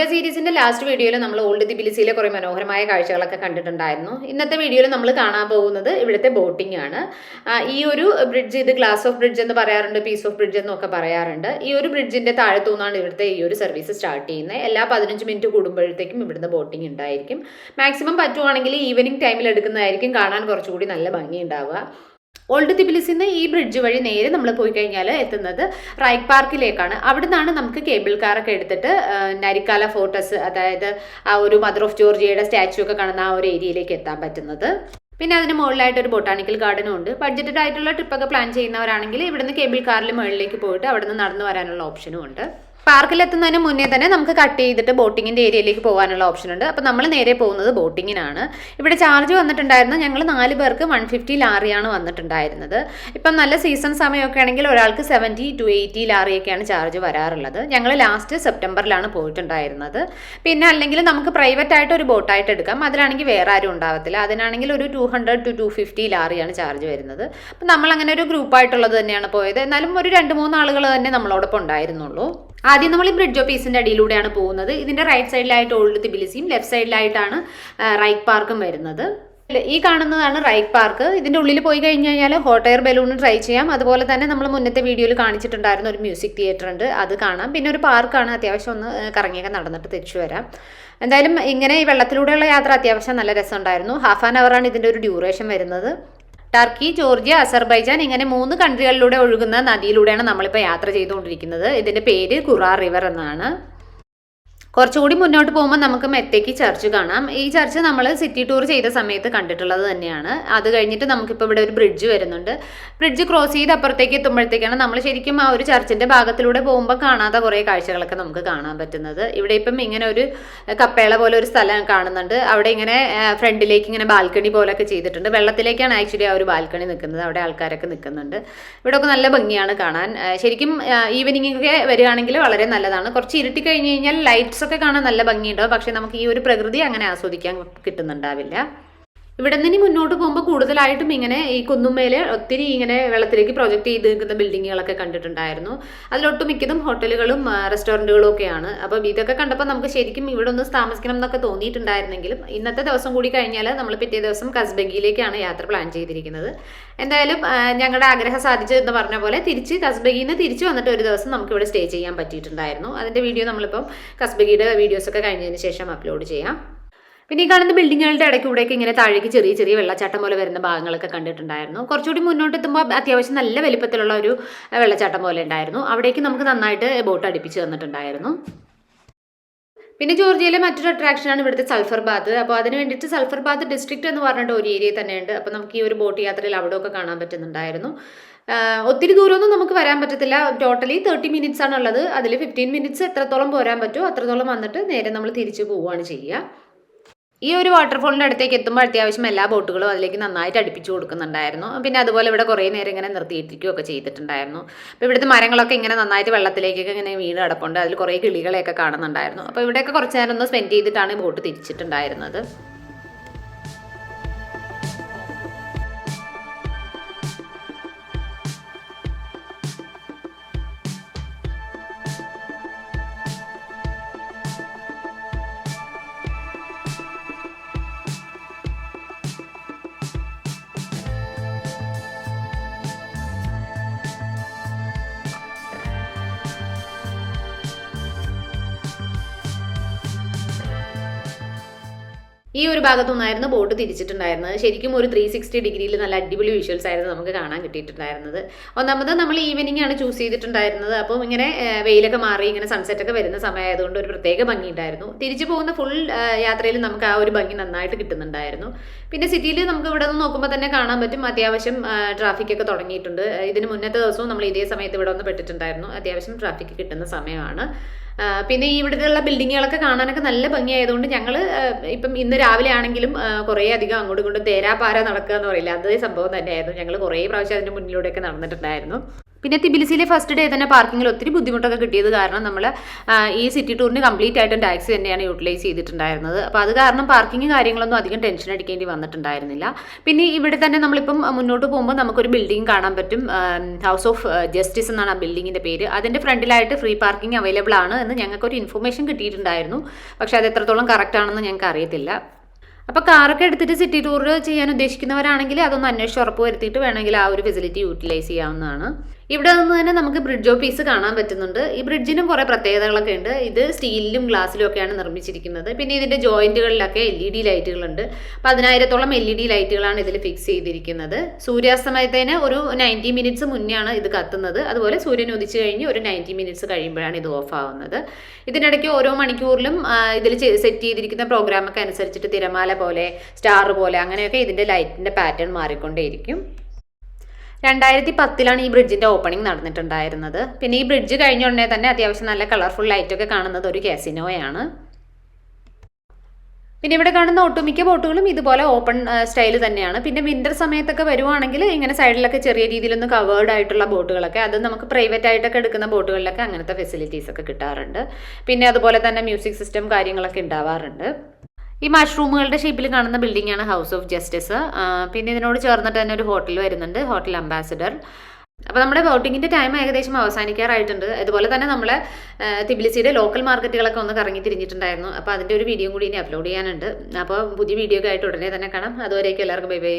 Georgia സീരീസിന്റെ last വീഡിയോയിൽ നമ്മൾ ഓൾഡ് തിബിലിസിയിലെ കുറെ മനോഹരമായ കാഴ്ചകളൊക്കെ കണ്ടിട്ടുണ്ടായിരുന്നു. ഇന്നത്തെ വീഡിയോയിൽ നമ്മൾ കാണാൻ പോകുന്നത് ഇവിടുത്തെ ബോട്ടിംഗ് ആണ്. ഈ ഒരു ബ്രിഡ്ജ്, ഇത് ഗ്ലാസ് ഓഫ് ബ്രിഡ്ജ് എന്ന് പറയാറുണ്ട്, പീസ് ഓഫ് ബ്രിഡ്ജ് എന്നൊക്കെ പറയാറുണ്ട്. ഈ ഒരു ബ്രിഡ്ജിന്റെ താഴത്തുനിന്നാണ് ഇവിടുത്തെ ഈ ഒരു സർവീസ് സ്റ്റാർട്ട് ചെയ്യുന്നത്. എല്ലാ 15 മിനിറ്റ് കൂടുമ്പോഴത്തേക്കും ഇവിടുന്ന് ബോട്ടിംഗ് ഉണ്ടായിരിക്കും. മാക്സിമം പറ്റുവാണെങ്കിൽ ഈവനിങ് ടൈമിൽ എടുക്കുന്നതായിരിക്കും കാണാൻ കുറച്ചുകൂടി നല്ല ഭംഗി ഉണ്ടാവുക. ഓൾഡ് തിബിലിസിൽ നിന്ന് ഈ ബ്രിഡ്ജ് വഴി നേരെ നമ്മൾ പോയി കഴിഞ്ഞാൽ എത്തുന്നത് റൈക്ക് പാർക്കിലേക്കാണ്. അവിടെ നിന്നാണ് നമുക്ക് കേബിൾ കാറൊക്കെ എടുത്തിട്ട് നരിക്കാല ഫോർട്ടസ്, അതായത് ആ ഒരു മദർ ഓഫ് ജോർജിയയുടെ സ്റ്റാച്യു ഒക്കെ കാണുന്ന ആ ഒരു ഏരിയയിലേക്ക് എത്താൻ പറ്റുന്നത്. പിന്നെ അതിന് മുകളിലായിട്ട് ഒരു ബൊട്ടാണിക്കൽ ഗാർഡനും ഉണ്ട്. ബഡ്ജറ്റഡ് ആയിട്ടുള്ള ട്രിപ്പൊക്കെ പ്ലാൻ ചെയ്യുന്നവരാണെങ്കിൽ ഇവിടുന്ന് കേബിൾ കാറിൽ മുകളിലേക്ക് പോയിട്ട് അവിടെ നിന്ന് നടന്നു വരാനുള്ള ഓപ്ഷനും ഉണ്ട്. പാർക്കിലെത്തുന്നതിന് മുന്നേ തന്നെ നമുക്ക് കട്ട് ചെയ്തിട്ട് ബോട്ടിങ്ങിൻ്റെ ഏരിയയിലേക്ക് പോകാനുള്ള ഓപ്ഷൻ ഉണ്ട്. അപ്പോൾ നമ്മൾ നേരെ പോകുന്നത് ബോട്ടിങ്ങിനാണ്. ഇവിടെ ചാർജ് വന്നിട്ടുണ്ടായിരുന്നു, ഞങ്ങൾ 4 പേർക്ക് 150 ലാറിയാണ് വന്നിട്ടുണ്ടായിരുന്നത്. ഇപ്പം നല്ല സീസൺ സമയമൊക്കെ ആണെങ്കിൽ ഒരാൾക്ക് 70 to 80 ലാറിയൊക്കെയാണ് ചാർജ് വരാറുള്ളത്. ഞങ്ങൾ ലാസ്റ്റ് സെപ്റ്റംബറിലാണ് പോയിട്ടുണ്ടായിരുന്നത്. പിന്നെ അല്ലെങ്കിൽ നമുക്ക് പ്രൈവറ്റ് ആയിട്ട് ഒരു ബോട്ടായിട്ട് എടുക്കാം. അതിലാണെങ്കിൽ വേറെ ആരും ഉണ്ടാവത്തില്ല. അതിനാണെങ്കിൽ ഒരു 200 to 250 ലാറിയാണ് ചാർജ് വരുന്നത്. അപ്പം നമ്മളങ്ങനെ ഒരു ഗ്രൂപ്പായിട്ടുള്ളത് തന്നെയാണ് പോയത്. എന്നാലും ഒരു 2-3 ആളുകൾ തന്നെ നമ്മളോടൊപ്പം ഉണ്ടായിരുന്നുള്ളൂ. ആദ്യം നമ്മൾ ഈ ബ്രിഡ്ജ് ഓഫ് പീസിന്റെ അടിയിലൂടെയാണ് പോകുന്നത്. ഇതിന്റെ റൈറ്റ് സൈഡിലായിട്ട് ഓൾഡ് തിബിലിസിയും ലെഫ്റ്റ് സൈഡിലായിട്ടാണ് റൈക്ക് പാർക്കും വരുന്നത്. ഈ കാണുന്നതാണ് റൈക്ക് പാർക്ക്. ഇതിന്റെ ഉള്ളിൽ പോയി കഴിഞ്ഞ് കഴിഞ്ഞാൽ ഹോട്ട് എയർ ബലൂൺ ട്രൈ ചെയ്യാം. അതുപോലെ തന്നെ നമ്മൾ മുന്നത്തെ വീഡിയോയിൽ കാണിച്ചിട്ടുണ്ടായിരുന്ന ഒരു മ്യൂസിക് തിയേറ്റർ ഉണ്ട്, അത് കാണാം. പിന്നെ ഒരു പാർക്കാണ്, അത്യാവശ്യം ഒന്ന് കറങ്ങിയൊക്കെ നടന്നിട്ട് തിരിച്ചു വരാം. എന്തായാലും ഇങ്ങനെ ഈ വെള്ളത്തിലൂടെയുള്ള യാത്ര അത്യാവശ്യം നല്ല രസമുണ്ടായിരുന്നു. ഹാഫ് ആൻ അവറാണ് ഇതിന്റെ ഒരു ഡ്യൂറേഷൻ വരുന്നത്. ടർക്കി, ജോർജിയ, അസർബൈജാൻ ഇങ്ങനെ 3 കൺട്രികളിലൂടെ ഒഴുകുന്ന നദിയിലൂടെയാണ് നമ്മളിപ്പോൾ യാത്ര ചെയ്തുകൊണ്ടിരിക്കുന്നത്. ഇതിന്റെ പേര് ഖുറാ റിവർ എന്നാണ്. കുറച്ചുകൂടി മുന്നോട്ട് പോകുമ്പോൾ നമുക്ക് മെത്തേക്ക് ചർച്ച് കാണാം. ഈ ചർച്ച് നമ്മൾ സിറ്റി ടൂർ ചെയ്ത സമയത്ത് കണ്ടിട്ടുള്ളത് തന്നെയാണ്. അത് കഴിഞ്ഞിട്ട് നമുക്കിപ്പോൾ ഇവിടെ ഒരു ബ്രിഡ്ജ് വരുന്നുണ്ട്. ബ്രിഡ്ജ് ക്രോസ് ചെയ്ത് അപ്പുറത്തേക്ക് എത്തുമ്പോഴത്തേക്കാണ് നമ്മൾ ശരിക്കും ആ ഒരു ചർച്ചിന്റെ ഭാഗത്തിലൂടെ പോകുമ്പോൾ കാണാത്ത കുറേ കാഴ്ചകളൊക്കെ നമുക്ക് കാണാൻ പറ്റുന്നത്. ഇവിടെ ഇപ്പം ഇങ്ങനെ ഒരു കപ്പേള പോലെ ഒരു സ്ഥലം കാണുന്നുണ്ട്. അവിടെ ഇങ്ങനെ ഫ്രണ്ടിലേക്ക് ഇങ്ങനെ ബാൽക്കണി പോലെയൊക്കെ ചെയ്തിട്ടുണ്ട്. വെള്ളത്തിലേക്കാണ് ആക്ച്വലി ആ ഒരു ബാൽക്കണി നിൽക്കുന്നത്. അവിടെ ആൾക്കാരൊക്കെ നിൽക്കുന്നുണ്ട്. ഇവിടെ ഒക്കെ നല്ല ഭംഗിയാണ് കാണാൻ. ശരിക്കും ഈവനിങ് ഒക്കെ വരികയാണെങ്കിൽ വളരെ നല്ലതാണ്. കുറച്ച് ഇരുട്ടി കഴിഞ്ഞ് കഴിഞ്ഞാൽ ലൈറ്റ്സ് ഒക്കെ കാണാൻ നല്ല ഭംഗിയുണ്ടാവും. പക്ഷെ നമുക്ക് ഈ ഒരു പ്രകൃതി അങ്ങനെ ആസ്വദിക്കാൻ കിട്ടുന്നുണ്ടാവില്ല. ഇവിടെ നിന്ന് ഇനി മുന്നോട്ട് പോകുമ്പോൾ കൂടുതലായിട്ടും ഇങ്ങനെ ഈ കുന്നുമേലെ ഒത്തിരി ഇങ്ങനെ വെള്ളത്തിലേക്ക് പ്രൊജക്ട് ചെയ്ത് നിൽക്കുന്ന ബിൽഡിങ്ങുകളൊക്കെ കണ്ടിട്ടുണ്ടായിരുന്നു. അതിലൊട്ടും മിക്കതും ഹോട്ടലുകളും റെസ്റ്റോറൻറ്റുകളും ഒക്കെയാണ്. അപ്പം ഇതൊക്കെ കണ്ടപ്പോൾ നമുക്ക് ശരിക്കും ഇവിടെ ഒന്ന് താമസിക്കണം എന്നൊക്കെ തോന്നിയിട്ടുണ്ടായിരുന്നെങ്കിലും ഇന്നത്തെ ദിവസം കൂടി കഴിഞ്ഞാൽ നമ്മൾ പിറ്റേ ദിവസം കസ്ബഗിയിലേക്കാണ് യാത്ര പ്ലാൻ ചെയ്തിരിക്കുന്നത്. എന്തായാലും ഞങ്ങളുടെ ആഗ്രഹം സാധിച്ചു എന്ന് പറഞ്ഞ പോലെ കസ്ബഗിയിൽ നിന്ന് തിരിച്ച് വന്നിട്ട് ഒരു ദിവസം നമുക്ക് ഇവിടെ സ്റ്റേ ചെയ്യാൻ പറ്റിയിട്ടുണ്ടായിരുന്നു. അതിൻ്റെ വീഡിയോ നമ്മളിപ്പം കസ്ബഗിയുടെ വീഡിയോസൊക്കെ കഴിഞ്ഞതിന് ശേഷം അപ്ലോഡ് ചെയ്യാം. പിന്നെ ഈ കാണുന്ന ബിൽഡിങ്ങുകളുടെ ഇടയ്ക്കൂടെയൊക്കെ ഇങ്ങനെ താഴേക്ക് ചെറിയ ചെറിയ വെള്ളച്ചാട്ടം പോലെ വരുന്ന ഭാഗങ്ങളൊക്കെ കണ്ടിട്ടുണ്ടായിരുന്നു. കുറച്ചുകൂടി മുന്നോട്ട് എത്തുമ്പോൾ അത്യാവശ്യം നല്ല വലിപ്പത്തിലുള്ള ഒരു വെള്ളച്ചാട്ടം പോലെ ഉണ്ടായിരുന്നു. അവിടേക്ക് നമുക്ക് നന്നായിട്ട് ബോട്ട് അടുപ്പിച്ച് തന്നിട്ടുണ്ടായിരുന്നു. പിന്നെ ജോർജിയയിലെ മറ്റൊരു അട്രാക്ഷനാണ് ഇവിടുത്തെ സൾഫർ ബാത്ത്. അപ്പോൾ അതിന് വേണ്ടിയിട്ട് സൾഫർ ബാത്ത് ഡിസ്ട്രിക്റ്റ് എന്ന് പറഞ്ഞിട്ട് ഒരു ഏരിയ തന്നെയുണ്ട്. അപ്പോൾ നമുക്ക് ഈ ഒരു ബോട്ട് യാത്രയിൽ അവിടെയൊക്കെ കാണാൻ പറ്റുന്നുണ്ടായിരുന്നു. ഒത്തിരി ദൂരമൊന്നും നമുക്ക് വരാൻ പറ്റത്തില്ല. ടോട്ടലി 30 മിനിറ്റ്സ് ആണ് ഉള്ളത്. അതിൽ 15 മിനിറ്റ്സ് എത്രത്തോളം പോരാൻ പറ്റുമോ അത്രത്തോളം വന്നിട്ട് നേരെ നമ്മൾ തിരിച്ചു പോവുകയാണ് ചെയ്യുക. ഈ ഒരു വാട്ടർഫോളിൻ്റെ അടുത്തേക്ക് എത്തുമ്പോൾ അത്യാവശ്യം എല്ലാ ബോട്ടുകളും അതിലേക്ക് നന്നായിട്ട് അടുപ്പിച്ച് കൊടുക്കുന്നുണ്ടായിരുന്നു. പിന്നെ അതുപോലെ ഇവിടെ കുറേ നേരം ഇങ്ങനെ നിർത്തിയിട്ടിരിക്കുകയൊക്കെ ചെയ്തിട്ടുണ്ടായിരുന്നു. അപ്പോൾ ഇവിടുത്തെ മരങ്ങളൊക്കെ ഇങ്ങനെ നന്നായിട്ട് വെള്ളത്തിലേക്കൊക്കെ ഇങ്ങനെ വീണ് കിടപ്പുണ്ട്. അതിൽ കുറേ കിളികളെയൊക്കെ കാണുന്നുണ്ടായിരുന്നു. അപ്പോൾ ഇവിടെയൊക്കെ കുറച്ച് നേരം ഒന്ന് സ്പെൻഡ് ചെയ്തിട്ടാണ് ബോട്ട് തിരിച്ചിട്ടുണ്ടായിരുന്നത്. ഈ ഒരു ഭാഗത്തു നിന്നായിരുന്നു ബോട്ട് തിരിച്ചിട്ടുണ്ടായിരുന്നത്. ശരിക്കും ഒരു 360 ഡിഗ്രിയിൽ നല്ല അടിപൊളി വിഷ്വൽസ് ആയിരുന്നു നമുക്ക് കാണാൻ കിട്ടിയിട്ടുണ്ടായിരുന്നത്. ഒന്നാമത് നമ്മൾ ഈവനിങ് ആണ് ചൂസ് ചെയ്തിട്ടുണ്ടായിരുന്നത്. അപ്പോൾ ഇങ്ങനെ വെയിലൊക്കെ മാറി ഇങ്ങനെ സൺസെറ്റ് ഒക്കെ വരുന്ന സമയമായതുകൊണ്ട് ഒരു പ്രത്യേക ഭംഗി ഉണ്ടായിരുന്നു. തിരിച്ചു പോകുന്ന ഫുൾ യാത്രയിൽ നമുക്ക് ആ ഒരു ഭംഗി നന്നായിട്ട് കിട്ടുന്നുണ്ടായിരുന്നു. പിന്നെ സിറ്റിയിൽ നമുക്ക് ഇവിടെ നിന്ന് നോക്കുമ്പോൾ തന്നെ കാണാൻ പറ്റും അത്യാവശ്യം ട്രാഫിക് ഒക്കെ തുടങ്ങിയിട്ടുണ്ട്. ഇതിന് മുന്നത്തെ ദിവസവും നമ്മൾ ഇതേ സമയത്ത് ഇവിടെ ഒന്ന് പെട്ടിട്ടുണ്ടായിരുന്നു. അത്യാവശ്യം ട്രാഫിക് കിട്ടുന്ന സമയമാണ്. പിന്നെ ഇവിടുത്തെ ബിൽഡിങ്ങുകളൊക്കെ കാണാനൊക്കെ നല്ല ഭംഗിയായതുകൊണ്ട് ഞങ്ങൾ ഇപ്പം ഇന്ന് രാവിലെ ആണെങ്കിലും കുറേ അധികം അങ്ങോട്ടും ഇങ്ങോട്ടും തേരാപാര നടക്കുക എന്ന് പറയില്ല, അതേ സംഭവം തന്നെയായിരുന്നു. ഞങ്ങൾ കുറേ പ്രാവശ്യം അതിൻ്റെ മുന്നിലൂടെയൊക്കെ നടന്നിട്ടുണ്ടായിരുന്നു. പിന്നെ തിബിലിസിയിലെ ഫസ്റ്റ് ഡേ തന്നെ പാർക്കിങ്ങിൽ ഒത്തിരി ബുദ്ധിമുട്ടൊക്കെ കിട്ടിയത് കാരണം നമ്മൾ ഈ സിറ്റി ടൂറിന് കംപ്ലീറ്റ് ആയിട്ടും ടാക്സി തന്നെയാണ് യൂട്ടിലൈസ് ചെയ്തിട്ടുണ്ടായിരുന്നത്. അപ്പോൾ അത് കാരണം പാർക്കിങ് കാര്യങ്ങളൊന്നും അധികം ടെൻഷൻ അടിക്കേണ്ടി വന്നിട്ടുണ്ടായിരുന്നില്ല. പിന്നെ ഇവിടെ തന്നെ നമ്മളിപ്പം മുന്നോട്ട് പോകുമ്പോൾ നമുക്കൊരു ബിൽഡിംഗ് കാണാൻ പറ്റും. ഹൗസ് ഓഫ് ജസ്റ്റിസ് എന്നാണ് ആ ബിൽഡിങ്ങിൻ്റെ പേര്. അതിൻ്റെ ഫ്രണ്ടിലായിട്ട് ഫ്രീ പാർക്കിംഗ് അവൈലബിൾ ആണ് എന്ന് ഞങ്ങൾക്കൊരു ഇൻഫർമേഷൻ കിട്ടിയിട്ടുണ്ടായിരുന്നു. പക്ഷേ അത് എത്രത്തോളം കറക്റ്റ് ആണെന്ന് ഞങ്ങൾക്ക് അറിയത്തില്ല. അപ്പോൾ കാറൊക്കെ എടുത്തിട്ട് സിറ്റി ടൂർ ചെയ്യാൻ ഉദ്ദേശിക്കുന്നവരാണെങ്കിൽ അതൊന്ന് അന്വേഷിച്ച് ഉറപ്പ് വരുത്തിയിട്ട് വേണമെങ്കിൽ ആ ഒരു ഫെസിലിറ്റി യൂട്ടിലൈസ് ചെയ്യാവുന്നതാണ്. ഇവിടെ നിന്ന് തന്നെ നമുക്ക് ബ്രിഡ്ജ് ഓഫ് പീസ് കാണാൻ പറ്റുന്നുണ്ട്. ഈ ബ്രിഡ്ജിനും കുറേ പ്രത്യേകതകളൊക്കെ ഉണ്ട്. ഇത് സ്റ്റീലിലും ഗ്ലാസ്സിലും ഒക്കെയാണ് നിർമ്മിച്ചിരിക്കുന്നത്. പിന്നെ ഇതിൻ്റെ ജോയിൻറ്റുകളിലൊക്കെ LED ലൈറ്റുകളുണ്ട്. 10,000-ഓളം LED ലൈറ്റുകളാണ് ഇതിൽ ഫിക്സ് ചെയ്തിരിക്കുന്നത്. സൂര്യാസ്തമയത്തിന് ഒരു 90 മിനിറ്റ്സ് മുന്നെയാണ് ഇത് കത്തുന്നത്. അതുപോലെ സൂര്യൻ ഉദിച്ചു കഴിഞ്ഞ് ഒരു 90 മിനിറ്റ്സ് കഴിയുമ്പോഴാണ് ഇത് ഓഫ് ആവുന്നത്. ഇതിനിടയ്ക്ക് ഓരോ മണിക്കൂറിലും ഇതിൽ സെറ്റ് ചെയ്തിരിക്കുന്ന പ്രോഗ്രാമൊക്കെ അനുസരിച്ചിട്ട് തിരമാല പോലെ, സ്റ്റാർ പോലെ അങ്ങനെയൊക്കെ ഇതിൻ്റെ ലൈറ്റിൻ്റെ പാറ്റേൺ മാറിക്കൊണ്ടേയിരിക്കും. 2010 ഈ ബ്രിഡ്ജിൻ്റെ ഓപ്പണിംഗ് നടന്നിട്ടുണ്ടായിരുന്നത്. പിന്നെ ഈ ബ്രിഡ്ജ് കഴിഞ്ഞ ഉടനെ തന്നെ അത്യാവശ്യം നല്ല കളർഫുൾ ലൈറ്റൊക്കെ കാണുന്നത് ഒരു കാസിനോയാണ്. പിന്നെ ഇവിടെ കാണുന്ന ഒട്ടുമിക്ക ബോട്ടുകളും ഇതുപോലെ ഓപ്പൺ സ്റ്റൈൽ തന്നെയാണ്. പിന്നെ വിൻ്റർ സമയത്തൊക്കെ വരുവാണെങ്കിൽ ഇങ്ങനെ സൈഡിലൊക്കെ ചെറിയ രീതിയിലൊന്ന് കവേർഡ് ആയിട്ടുള്ള ബോട്ടുകളൊക്കെ, അത് നമുക്ക് പ്രൈവറ്റ് ആയിട്ടൊക്കെ എടുക്കുന്ന ബോട്ടുകളിലൊക്കെ അങ്ങനത്തെ ഫെസിലിറ്റീസ് ഒക്കെ കിട്ടാറുണ്ട്. പിന്നെ അതുപോലെ തന്നെ മ്യൂസിക് സിസ്റ്റം കാര്യങ്ങളൊക്കെ ഉണ്ടാവാറുണ്ട്. ഈ മഷ്റൂമുകളുടെ ഷേപ്പിൽ കാണുന്ന ബിൽഡിംഗ് ആണ് ഹൗസ് ഓഫ് ജസ്റ്റിസ്. പിന്നെ ഇതിനോട് ചേർന്നിട്ട് തന്നെ ഒരു ഹോട്ടൽ വരുന്നുണ്ട്, ഹോട്ടൽ അംബാസിഡർ. അപ്പോൾ നമ്മുടെ ബോട്ടിങ്ങിൻ്റെ ടൈം ഏകദേശം അവസാനിക്കാറായിട്ടുണ്ട്. അതുപോലെ തന്നെ നമ്മൾ തിബിലിസിയുടെ ലോക്കൽ മാർക്കറ്റുകളൊക്കെ ഒന്ന് കറങ്ങി തിരിഞ്ഞിട്ടുണ്ടായിരുന്നു. അപ്പോൾ അതിൻ്റെ ഒരു വീഡിയോ കൂടി ഇനി അപ്ലോഡ് ചെയ്യാനുണ്ട്. അപ്പോൾ പുതിയ വീഡിയോ ഒക്കെ ആയിട്ട് ഉടനെ തന്നെ കാണാം. അതുവരേക്കും എല്ലാവർക്കും ബൈ ബൈ.